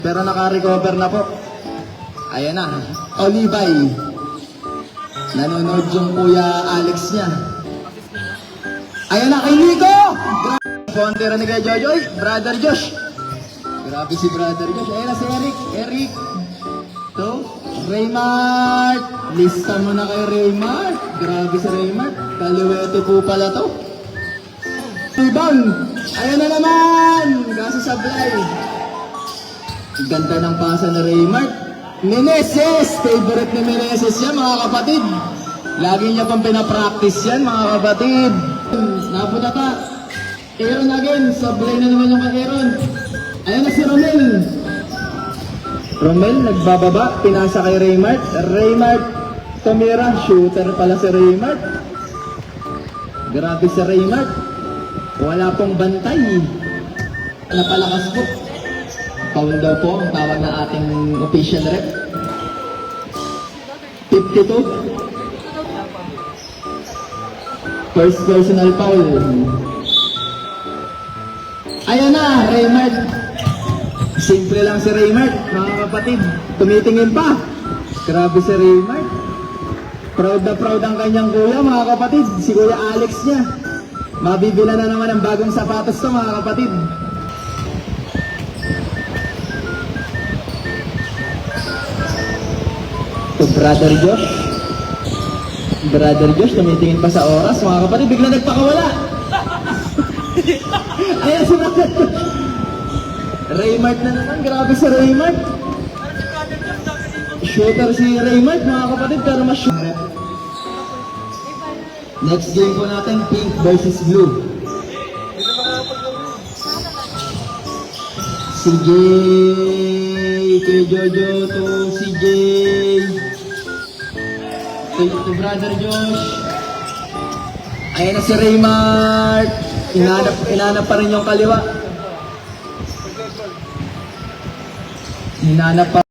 Pero naka-recover na po. Ayan na. Olivay. Nanonood yung Kuya Alex niya. Ayan na kay Nico! Pontera ni Kuya Jojoy. Brother Josh. Grabe si Brother Josh. Ayan na si Eric. Eric. To. Raymart. Lista mo na kay Raymart. Grabe si Raymart. Kaliwete po pala to. Ibang. Ayan na naman. Kaso sablay. Ganda ng pasa na Raymart. Meneses! Favorite ni Meneses yan, mga kapatid. Lagi niya pang pinapractice yan, mga kapatid. Napunta ka. Aaron again. Sablay na naman yung kay Aaron. Ayan na si Romel. Romel, nagbababa. Pinasa kay Raymart. Raymart tumira. Shooter pala si Raymart. Grabe si Raymart. Wala pong bantay. Napalakas po. Foul daw po ang tawag na ating official rep. 52. First personal foul. Ayan na, Raymart. Simple lang si Raymart, mga kapatid. Tumitingin pa. Grabe si Raymart. Proud na proud ang kanyang kuya, mga kapatid. Si Kuya Alex niya. Mabibila na naman ang bagong sapatos to, mga kapatid. Brother Josh. Brother Josh, tumitingin pa sa oras. Mga kapatid, bigla nagpakawala. Ayan si Brother Josh. Raymart na naman. Grabe si Raymart. Shooter si Raymart, mga kapatid. Pero mas shooter. Next game po natin, pink versus blue. Si Jay. Kay Jojo to si Jay. To Brother Josh. Ayan na si Raymart. Hinanap pa rin yung kaliwa. Hinanap pa.